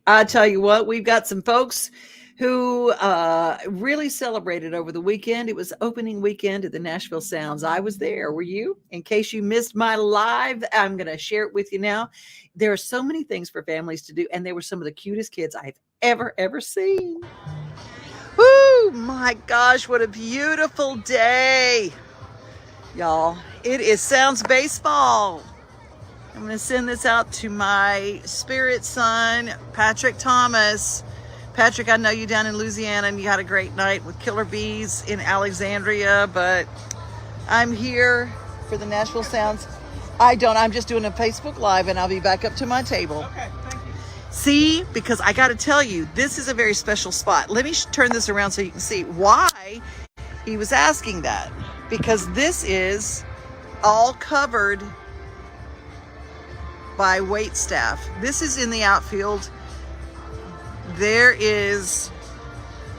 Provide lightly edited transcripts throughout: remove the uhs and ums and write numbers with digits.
I tell you what, we've got some folks who really celebrated over the weekend. It was opening weekend at the Nashville Sounds. I was there. Were you? In case you missed my live, I'm going to share it with you now. There are so many things for families to do, and they were some of the cutest kids I've ever seen. Woo! My gosh, what a beautiful day, y'all. It is Sounds Baseball. I'm going to send this out to my spirit son, Patrick Thomas. Patrick, I know you down in Louisiana and you had a great night with Killer Bees in Alexandria, but I'm here for the Nashville Sounds. I'm just doing a Facebook Live and I'll be back up to my table. Okay, thank you. See, because I got to tell you, this is a very special spot. Let me turn this around so you can see why he was asking that. Because this is all covered by wait staff. This is in the outfield. There is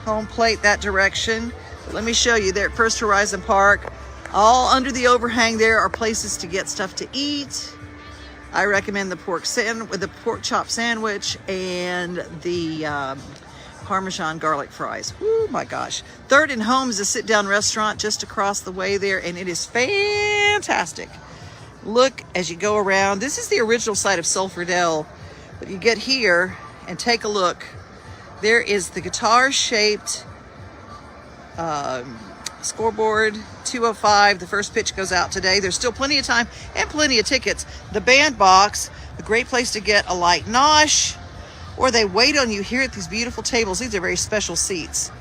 home plate that direction. But let me show you there at First Horizon Park. All under the overhang there are places to get stuff to eat. I recommend the pork chop sandwich and the Parmesan garlic fries. Oh my gosh. Third and Home is a sit-down restaurant just across the way there, and it is fantastic. Look as you go around. This is the original site of Sulphur Dell, but you get here and take a look. There is the guitar-shaped scoreboard, 2:05. The first pitch goes out today. There's still plenty of time and plenty of tickets. The band box, a great place to get a light nosh, or they wait on you here at these beautiful tables. These are very special seats.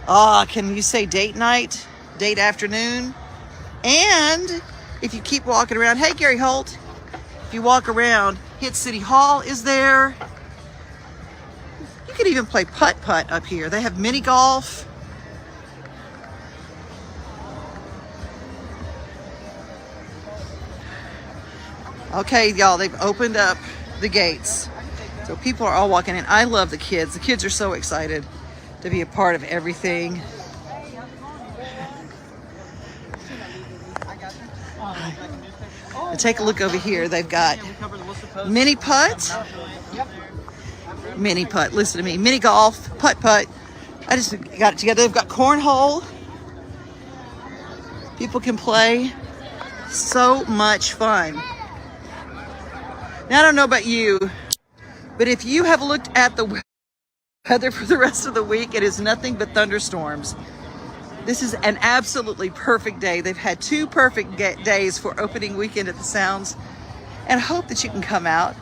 Can you say date night, date afternoon? And if you keep walking around, hey, Gary Holt, if you walk around, Hit City Hall is there. You could even play putt-putt up here. They have mini golf. Okay, y'all, they've opened up the gates. So people are all walking in. I love the kids. The kids are so excited to be a part of everything. Take a look over here. They've got mini putt. Mini putt, listen to me. Mini golf, putt-putt. I just got it together. They've got cornhole. People can play. So much fun. Now, I don't know about you, but if you have looked at the weather for the rest of the week, it is nothing but thunderstorms. This is an absolutely perfect day. They've had two perfect days for opening weekend at the Sounds, and I hope that you can come out.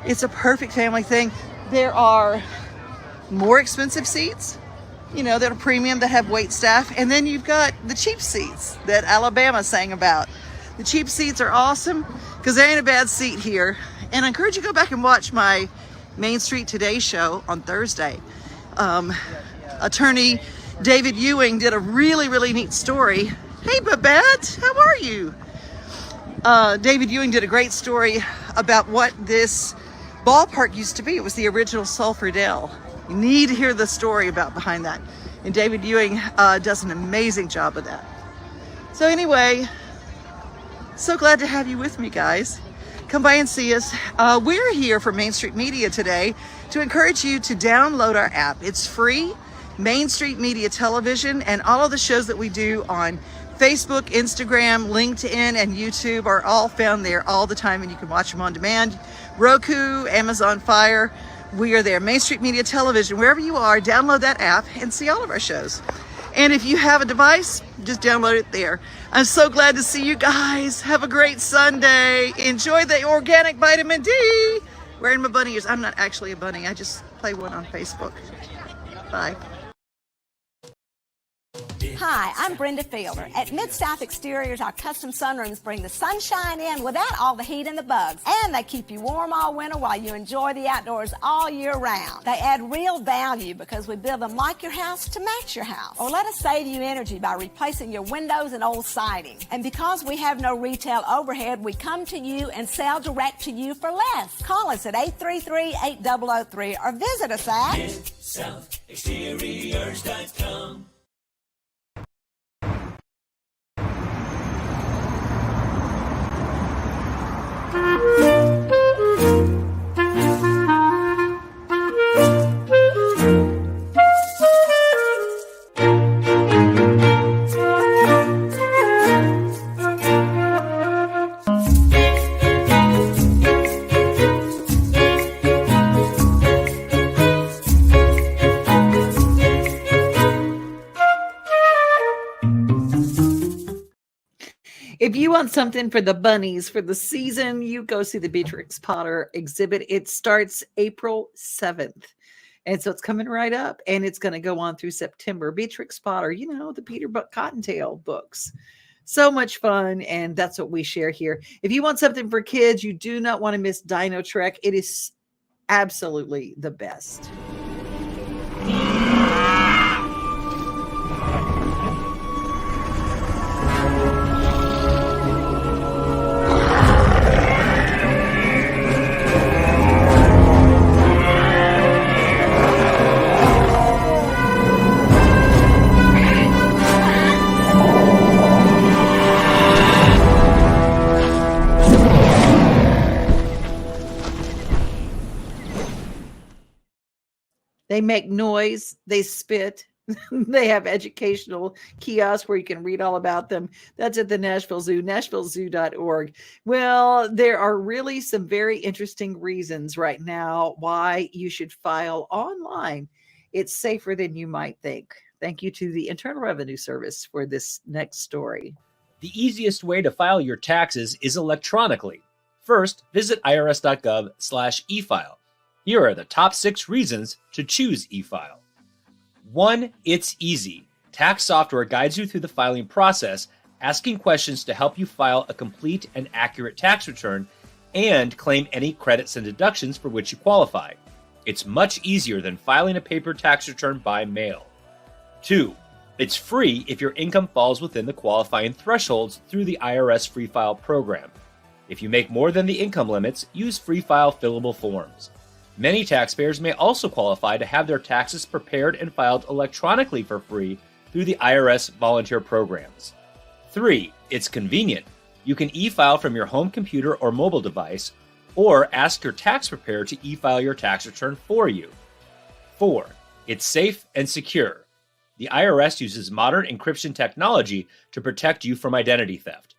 It's a perfect family thing. There are more expensive seats, that are premium, that have wait staff, and then you've got the cheap seats that Alabama sang about. The cheap seats are awesome because there ain't a bad seat here. And I encourage you to go back and watch my Main Street Today show on Thursday. Attorney David Ewing did a really neat story. Hey, Babette, how are you? David Ewing did a great story about what this ballpark used to be. It was the original Sulphur Dell. You need to hear the story about behind that. And David Ewing does an amazing job of that. So anyway, so glad to have you with me, guys. Come by and see us. We're here for Main Street Media today to encourage you to download our app. It's free. Main Street Media Television, and all of the shows that we do on Facebook, Instagram, LinkedIn, and YouTube are all found there all the time, and you can watch them on demand. Roku, Amazon Fire, we are there. Main Street Media Television, wherever you are, download that app and see all of our shows. And if you have a device, just download it there. I'm so glad to see you guys. Have a great Sunday. Enjoy the organic vitamin D. Wearing my bunny ears. I'm not actually a bunny. I just play one on Facebook. Bye. Hi, I'm Brenda Fielder. At Mid-South Exteriors, our custom sunrooms bring the sunshine in without all the heat and the bugs. And they keep you warm all winter while you enjoy the outdoors all year round. They add real value because we build them like your house to match your house. Or let us save you energy by replacing your windows and old siding. And because we have no retail overhead, we come to you and sell direct to you for less. Call us at 833-8003 or visit us at MidSouthExteriors.com. If you want something for the bunnies for the season, you go see the Beatrix Potter exhibit. It starts April 7th. And so it's coming right up, and it's going to go on through September. Beatrix Potter, the Peter Cottontail books. So much fun, and that's what we share here. If you want something for kids, you do not want to miss Dino Trek. It is absolutely the best. They make noise, they spit, they have educational kiosks where you can read all about them. That's at the Nashville Zoo, nashvillezoo.org. Well, there are really some very interesting reasons right now why you should file online. It's safer than you might think. Thank you to the Internal Revenue Service for this next story. The easiest way to file your taxes is electronically. First, visit irs.gov/efile. Here are the top 6 reasons to choose e-file. 1. It's easy. Tax software guides you through the filing process, asking questions to help you file a complete and accurate tax return and claim any credits and deductions for which you qualify. It's much easier than filing a paper tax return by mail. 2. It's free if your income falls within the qualifying thresholds through the IRS Free File program. If you make more than the income limits, use Free File fillable forms. Many taxpayers may also qualify to have their taxes prepared and filed electronically for free through the IRS volunteer programs. 3. It's convenient. You can e-file from your home computer or mobile device, or ask your tax preparer to e-file your tax return for you. 4. It's safe and secure. The IRS uses modern encryption technology to protect you from identity theft.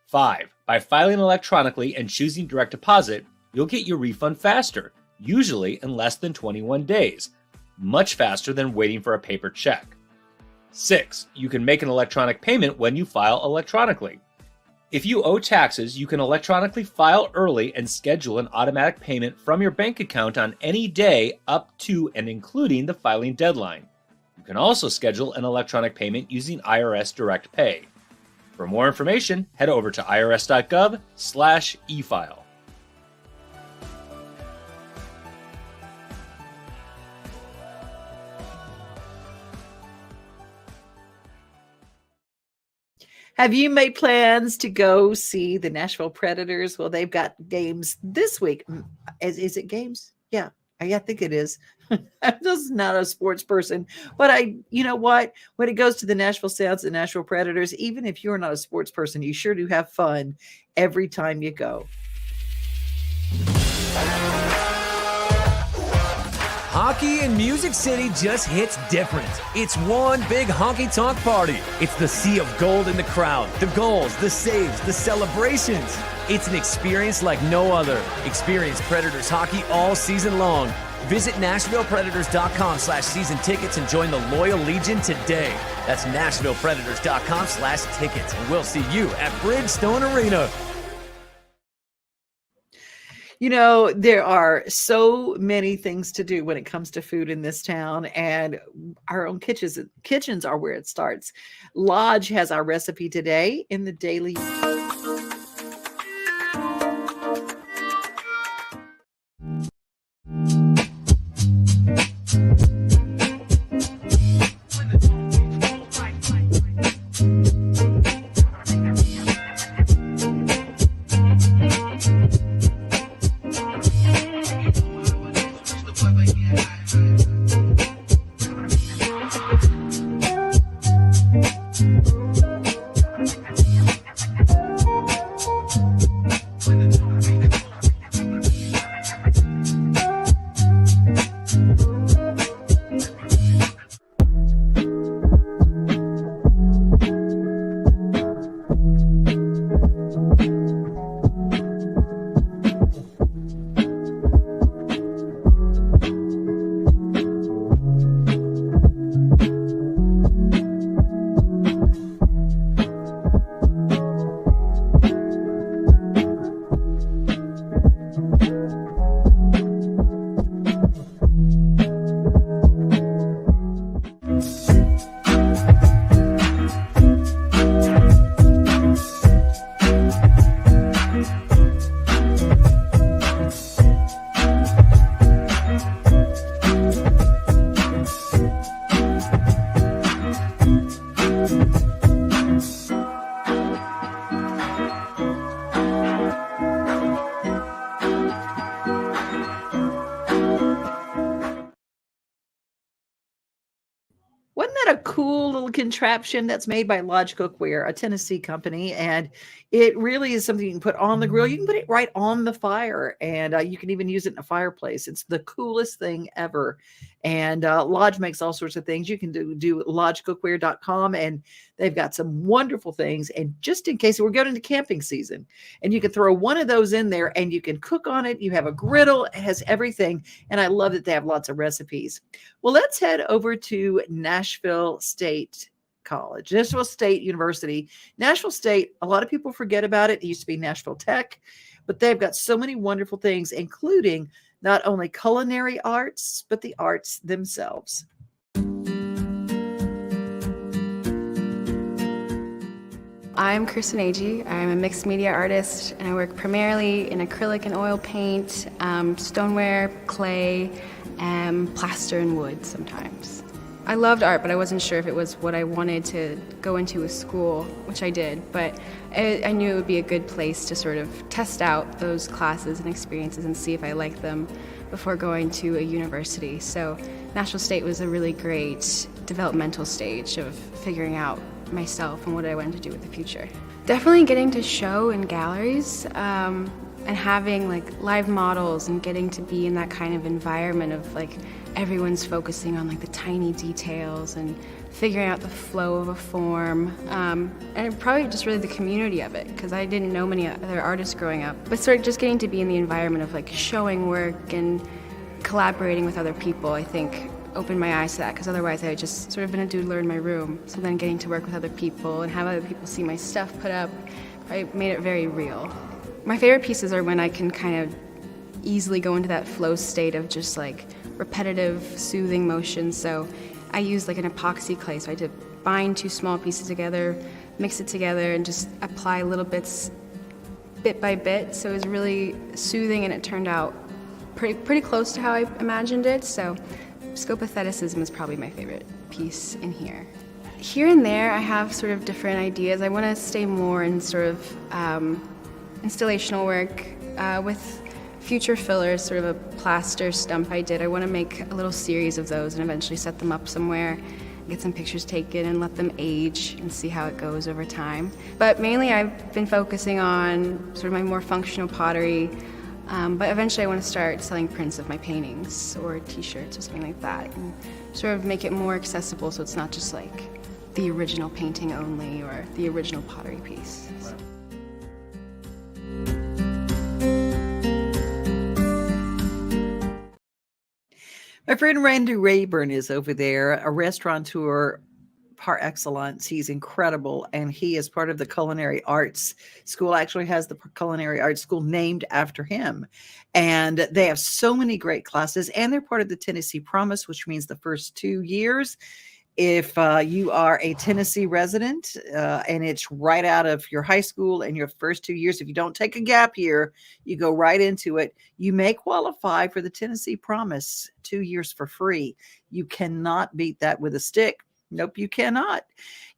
5. By filing electronically and choosing direct deposit, you'll get your refund faster, usually in less than 21 days, much faster than waiting for a paper check. 6. You can make an electronic payment when you file electronically. If you owe taxes, you can electronically file early and schedule an automatic payment from your bank account on any day up to and including the filing deadline. You can also schedule an electronic payment using IRS Direct Pay. For more information, head over to irs.gov/efile. Have you made plans to go see the Nashville Predators? Well, they've got games this week. Is it games? Yeah, I think it is. I'm just not a sports person, but you know what? When it goes to the Nashville Sounds and Nashville Predators, even if you're not a sports person, you sure do have fun every time you go. Hockey in Music City just hits different. It's one big honky-tonk party. It's the sea of gold in the crowd, the goals, the saves, the celebrations. It's an experience like no other. Experience Predators hockey all season long. Visit NashvillePredators.com/season tickets and join the Loyal Legion today. That's NashvillePredators.com/tickets, and we'll see you at Bridgestone Arena. There are so many things to do when it comes to food in this town, and our own kitchens are where it starts. Lodge has our recipe today in the daily. Wasn't that a cool little contraption that's made by Lodge Cookware, a Tennessee company? And it really is something you can put on the grill. You can put it right on the fire, and you can even use it in a fireplace. It's the coolest thing ever. And Lodge makes all sorts of things. You can do lodgecookware.com, and they've got some wonderful things. And just in case we're going into camping season, and you can throw one of those in there and you can cook on it. You have a griddle, it has everything. And I love that they have lots of recipes. Well, let's head over to Nashville State College, Nashville State University. Nashville State, a lot of people forget about it. It used to be Nashville Tech, but they've got so many wonderful things, including not only culinary arts, but the arts themselves. I'm Kristen Agee. I'm a mixed media artist, and I work primarily in acrylic and oil paint, stoneware, clay, and plaster and wood sometimes. I loved art, but I wasn't sure if it was what I wanted to go into a school, which I did, but I knew it would be a good place to sort of test out those classes and experiences and see if I liked them before going to a university. So Nashville State was a really great developmental stage of figuring out myself and what I wanted to do with the future. Definitely getting to show in galleries and having like live models and getting to be in that kind of environment of like everyone's focusing on like the tiny details and figuring out the flow of a form, and probably just really the community of it, because I didn't know many other artists growing up, but sort of just getting to be in the environment of like showing work and collaborating with other people, I think opened my eyes to that, because otherwise I had just sort of been a doodler in my room. So then getting to work with other people and have other people see my stuff put up, I made it very real. My favorite pieces are when I can kind of easily go into that flow state of just like repetitive, soothing motion. So I used like an epoxy clay, so I had to bind two small pieces together, mix it together, and just apply little bits, bit by bit. So it was really soothing, and it turned out pretty close to how I imagined it. So scopotheticism is probably my favorite piece in here. Here and there, I have sort of different ideas. I want to stay more in sort of installational work with future fillers, sort of a plaster stump I did. I want to make a little series of those and eventually set them up somewhere, get some pictures taken and let them age and see how it goes over time. But mainly I've been focusing on sort of my more functional pottery, but eventually I want to start selling prints of my paintings or t-shirts or something like that, and sort of make it more accessible so it's not just like the original painting only or the original pottery piece. My friend Randy Rayburn is over there, a restaurateur par excellence. He's incredible, and he is part of the culinary arts school. Actually has the culinary arts school named after him, and they have so many great classes, and they're part of the Tennessee Promise, which means the first 2 years, if you are a Tennessee resident and it's right out of your high school and your first 2 years, if you don't take a gap year, you go right into it, you may qualify for the Tennessee Promise, 2 years for free. You cannot beat that with a stick. Nope, you cannot.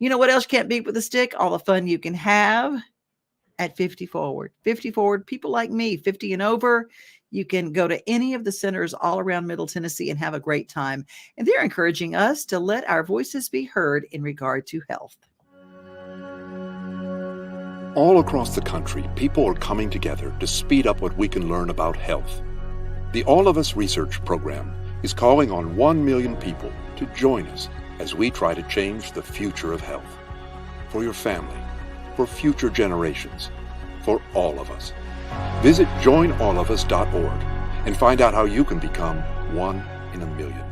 You know what else you can't beat with a stick? All the fun you can have at 50 Forward. 50 Forward, people like me, 50 and over, you can go to any of the centers all around Middle Tennessee and have a great time. And they're encouraging us to let our voices be heard in regard to health. All across the country, people are coming together to speed up what we can learn about health. The All of Us Research Program is calling on 1 million people to join us as we try to change the future of health. For your family, for future generations, for all of us. Visit joinallofus.org and find out how you can become 1 in a million.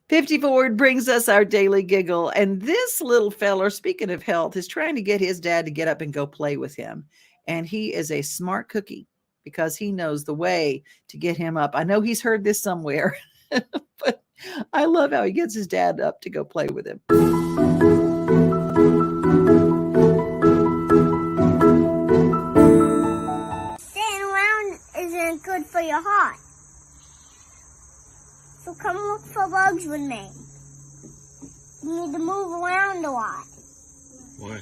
"50 Forward" brings us our daily giggle, and this little feller, speaking of health, is trying to get his dad to get up and go play with him. And he is a smart cookie because he knows the way to get him up. I know he's heard this somewhere, but I love how he gets his dad up to go play with him. Sitting around isn't good for your heart. So come look for bugs with me. You need to move around a lot. Why?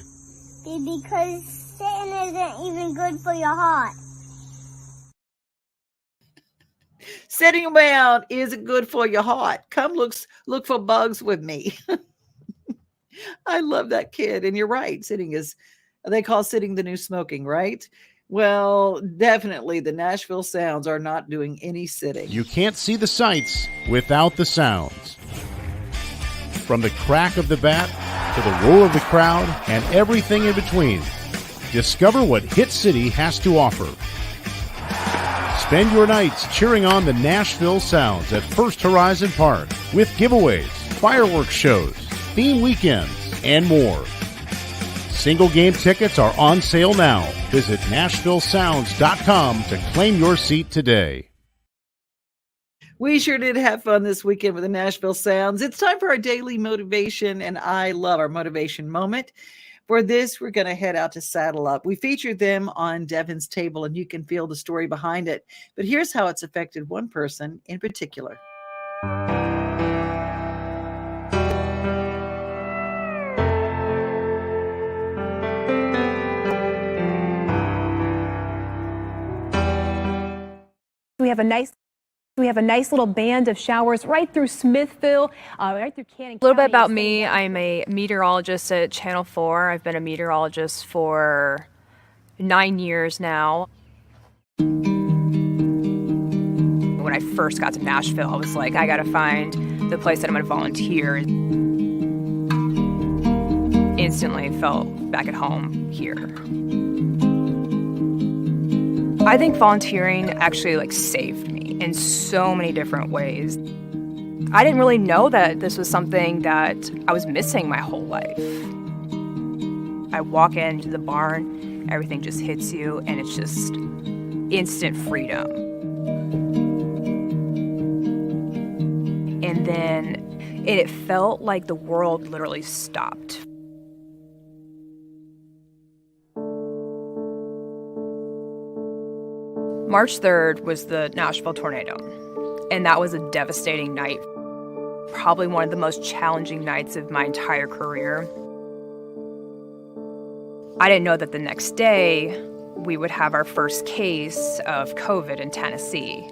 Because sitting isn't even good for your heart. Sitting around isn't good for your heart. Come look for bugs with me. I love that kid. And you're right. They call sitting the new smoking, right? Well, definitely the Nashville Sounds are not doing any sitting. You can't see the sights without the sounds. From the crack of the bat to the roar of the crowd and everything in between, discover what Hit City has to offer. Spend your nights cheering on the Nashville Sounds at First Horizon Park with giveaways, fireworks shows, theme weekends, and more. Single game tickets are on sale now. Visit NashvilleSounds.com to claim your seat today. We sure did have fun this weekend with the Nashville Sounds. It's time for our daily motivation, and I love our motivation moment. For this, we're going to head out to Saddle Up. We featured them on Devin's Table, and you can feel the story behind it. But here's how it's affected one person in particular. We have a nice little band of showers right through Smithville, right through Cannon County. A little bit about me. I'm a meteorologist at Channel 4. I've been a meteorologist for 9 years now. When I first got to Nashville, I was like, I gotta find the place that I'm gonna volunteer. Instantly felt back at home here. I think volunteering actually saved me in so many different ways. I didn't really know that this was something that I was missing my whole life. I walk into the barn, everything just hits you, and it's just instant freedom. And then it felt like the world literally stopped. March 3rd was the Nashville tornado, and that was a devastating night. Probably one of the most challenging nights of my entire career. I didn't know that the next day we would have our first case of COVID in Tennessee.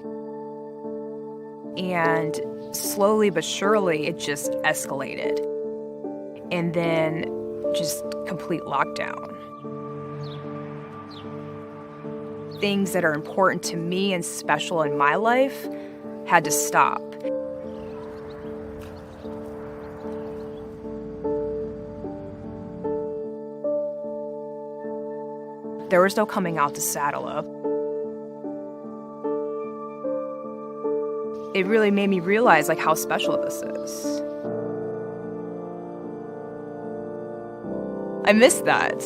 And slowly but surely, it just escalated. And then just complete lockdown. Things that are important to me and special in my life had to stop. There was no coming out to Saddle Up. It really made me realize how special this is. I miss that.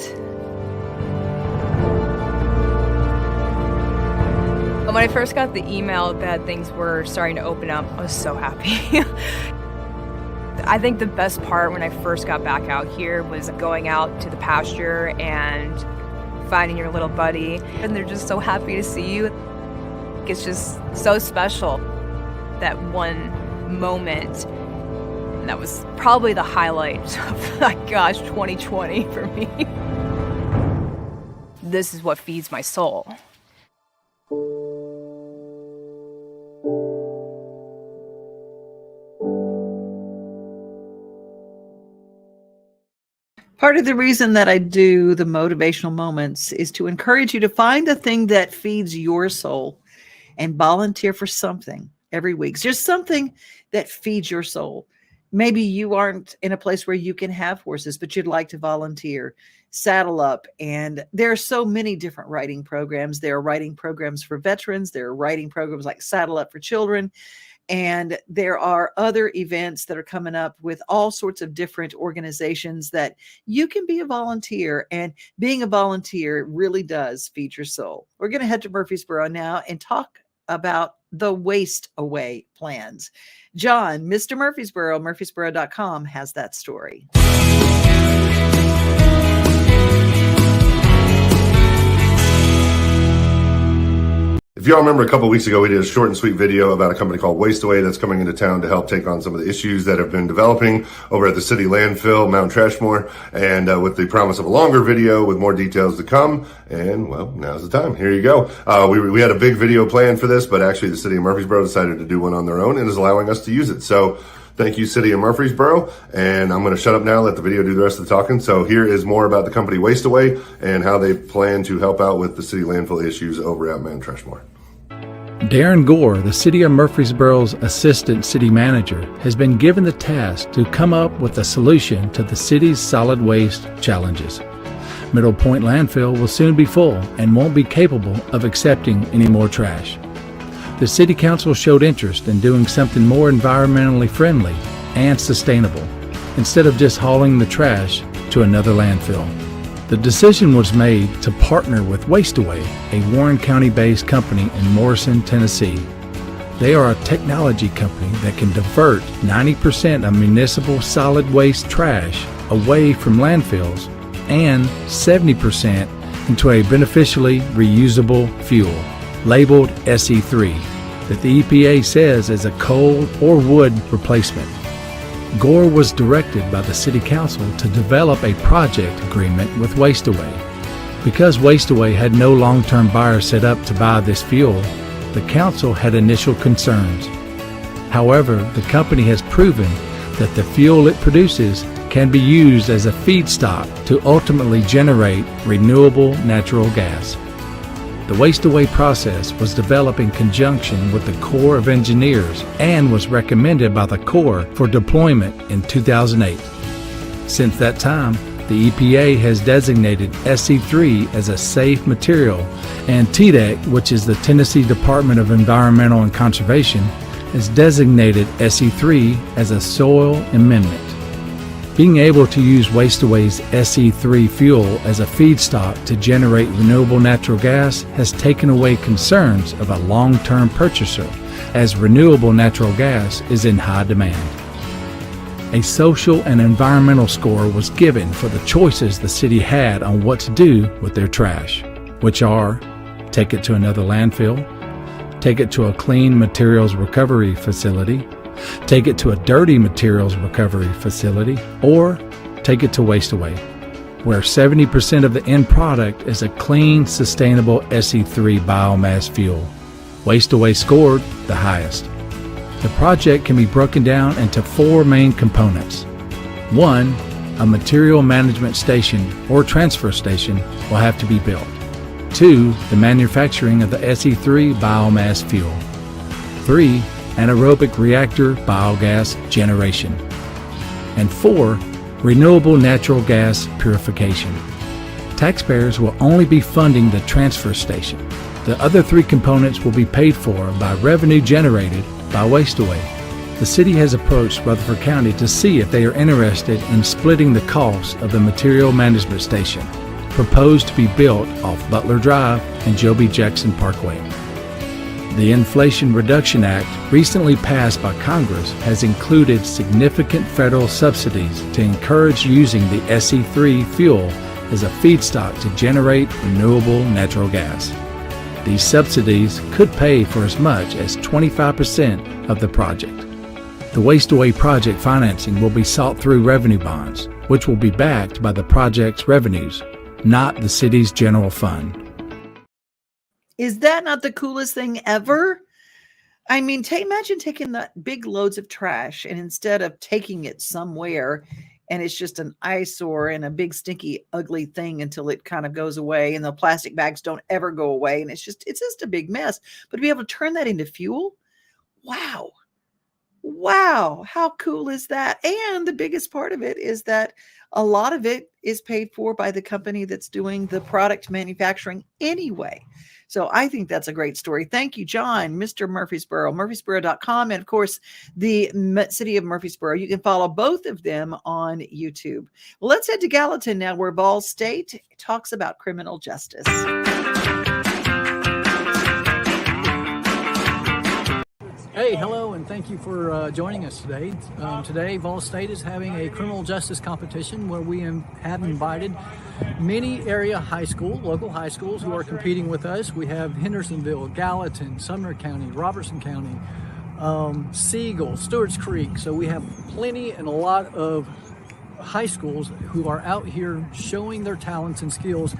When I first got the email that things were starting to open up, I was so happy. I think the best part when I first got back out here was going out to the pasture and finding your little buddy, and they're just so happy to see you. It's just so special, that one moment. And that was probably the highlight of, 2020 for me. This is what feeds my soul. Part of the reason that I do the motivational moments is to encourage you to find the thing that feeds your soul and volunteer for something every week. Just something that feeds your soul. Maybe you aren't in a place where you can have horses, but you'd like to volunteer. Saddle Up. And there are so many different writing programs. There are writing programs for veterans. There are writing programs like Saddle Up for children. And there are other events that are coming up with all sorts of different organizations that you can be a volunteer. And being a volunteer really does feed your soul. We're going to head to Murfreesboro now and talk about the WastAway plans. John, Mr. Murfreesboro, Murfreesboro.com has that story. y'all remember a couple of weeks ago, we did a short and sweet video about a company called WastAway that's coming into town to help take on some of the issues that have been developing over at the city landfill, Mount Trashmore, and with the promise of a longer video with more details to come. And, well, now's the time. Here you go. We had a big video planned for this, but actually the city of Murfreesboro decided to do one on their own and is allowing us to use it. So thank you, City of Murfreesboro. And I'm going to shut up now, let the video do the rest of the talking. So here is more about the company WastAway and how they plan to help out with the city landfill issues over at Mount Trashmore. Darren Gore, the City of Murfreesboro's Assistant City Manager, has been given the task to come up with a solution to the city's solid waste challenges. Middle Point Landfill will soon be full and won't be capable of accepting any more trash. The City Council showed interest in doing something more environmentally friendly and sustainable, instead of just hauling the trash to another landfill. The decision was made to partner with WastAway, a Warren County-based company in Morrison, Tennessee. They are a technology company that can divert 90% of municipal solid waste trash away from landfills and 70% into a beneficially reusable fuel, labeled SE3, that the EPA says is a coal or wood replacement. Gore was directed by the City Council to develop a project agreement with WastAway. Because WastAway had no long-term buyer set up to buy this fuel, the Council had initial concerns. However, the company has proven that the fuel it produces can be used as a feedstock to ultimately generate renewable natural gas. The WastAway process was developed in conjunction with the Corps of Engineers and was recommended by the Corps for deployment in 2008. Since that time, the EPA has designated SE3 as a safe material, and TDEC, which is the Tennessee Department of Environmental and Conservation, has designated SE3 as a soil amendment. Being able to use WastAway's SE3 fuel as a feedstock to generate renewable natural gas has taken away concerns of a long-term purchaser, as renewable natural gas is in high demand. A social and environmental score was given for the choices the city had on what to do with their trash, which are: take it to another landfill, take it to a clean materials recovery facility, take it to a dirty materials recovery facility, or take it to WastAway, where 70% of the end product is a clean, sustainable SE3 biomass fuel. WastAway scored the highest. The project can be broken down into 4 main components. 1, a material management station or transfer station will have to be built. 2, the manufacturing of the SE3 biomass fuel. 3, anaerobic reactor biogas generation. And 4, renewable natural gas purification. Taxpayers will only be funding the transfer station. The other 3 components will be paid for by revenue generated by WastAway. The city has approached Rutherford County to see if they are interested in splitting the cost of the material management station, proposed to be built off Butler Drive and Joby Jackson Parkway. The Inflation Reduction Act, recently passed by Congress, has included significant federal subsidies to encourage using the SE3 fuel as a feedstock to generate renewable natural gas. These subsidies could pay for as much as 25% of the project. The WastAway project financing will be sought through revenue bonds, which will be backed by the project's revenues, not the city's general fund. Is that not the coolest thing ever? I mean, imagine taking that big loads of trash and instead of taking it somewhere and it's just an eyesore and a big stinky ugly thing until it kind of goes away and the plastic bags don't ever go away and it's just a big mess. But to be able to turn that into fuel, wow, how cool is that? And the biggest part of it is that a lot of it is paid for by the company that's doing the product manufacturing anyway. So I think that's a great story. Thank you, John, Mr. Murfreesboro, murfreesboro.com. And of course, the City of Murfreesboro. You can follow both of them on YouTube. Well, let's head to Gallatin now, where Ball State talks about criminal justice. Hey, Hey, hello, and thank you for joining us today. Today, Vol State is having a criminal justice competition where we have invited many area local high schools who are competing with us. We have Hendersonville, Gallatin, Sumner County, Robertson County, Siegel, Stewart's Creek. So we have plenty and a lot of high schools who are out here showing their talents and skills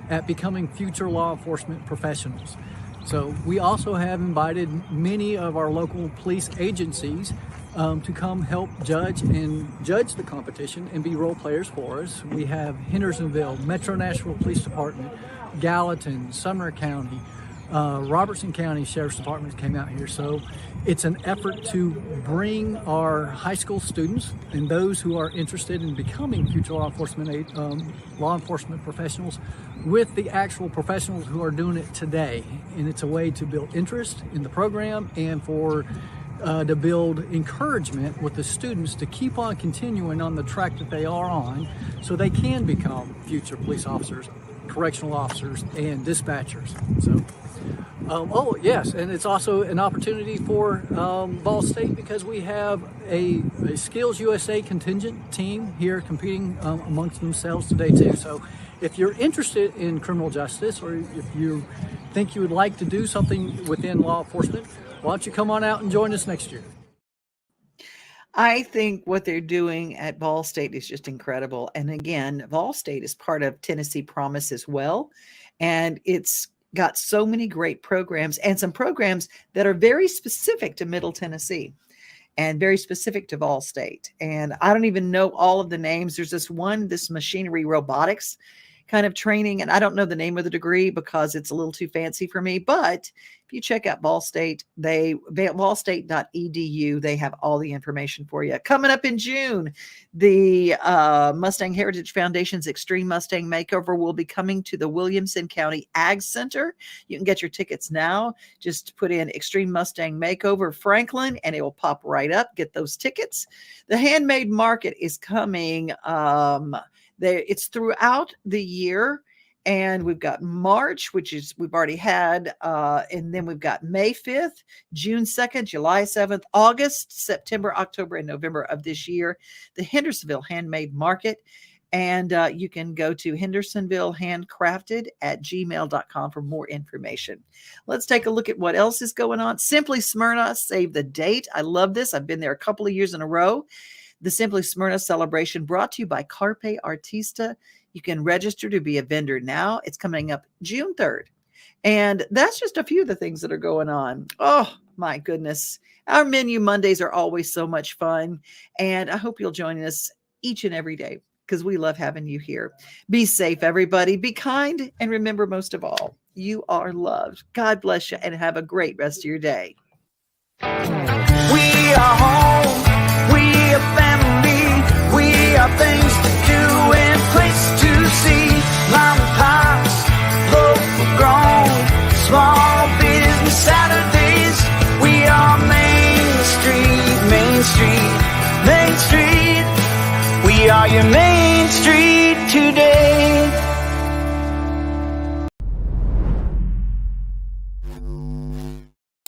at becoming future law enforcement professionals. So we also have invited many of our local police agencies to come help judge the competition and be role players for us. We have Hendersonville, Metro Nashville Police Department, Gallatin, Sumner County, Robertson County Sheriff's Department came out here. So it's an effort to bring our high school students and those who are interested in becoming future law enforcement professionals with the actual professionals who are doing it today. And it's a way to build interest in the program and to build encouragement with the students to keep on continuing on the track that they are on so they can become future police officers, correctional officers, and dispatchers. So, oh yes, and it's also an opportunity for Vol State because we have a Skills USA contingent team here competing amongst themselves today too. So if you're interested in criminal justice or if you think you would like to do something within law enforcement, why don't you come on out and join us next year? I think what they're doing at Vol State is just incredible. And again, Vol State is part of Tennessee Promise as well. And it's got so many great programs and some programs that are very specific to Middle Tennessee and very specific to Vol State. And I don't even know all of the names. There's this machinery robotics kind of training. And I don't know the name of the degree because it's a little too fancy for me. But if you check out Vol State, volstate.edu, they have all the information for you. Coming up in June, the Mustang Heritage Foundation's Extreme Mustang Makeover will be coming to the Williamson County Ag Center. You can get your tickets now. Just put in Extreme Mustang Makeover Franklin and it will pop right up. Get those tickets. The Handmade Market is coming. It's throughout the year, and we've got March, which is we've already had, and then we've got May 5th, June 2nd, July 7th, August, September, October, and November of this year, the Hendersonville Handmade Market, and you can go to hendersonvillehandcrafted@gmail.com for more information. Let's take a look at what else is going on. Simply Smyrna, save the date. I love this. I've been there a couple of years in a row. The Simply Smyrna celebration brought to you by Carpe Artista. You can register to be a vendor now. It's coming up June 3rd. And that's just a few of the things that are going on. Oh, my goodness. Our menu Mondays are always so much fun. And I hope you'll join us each and every day because we love having you here. Be safe, everybody. Be kind. And remember, most of all, you are loved. God bless you and have a great rest of your day. We are home. We are family, we are things to do and place to see. Mom and pops, local grown, small business Saturdays. We are Main Street, Main Street, Main Street. We are your Main Street today.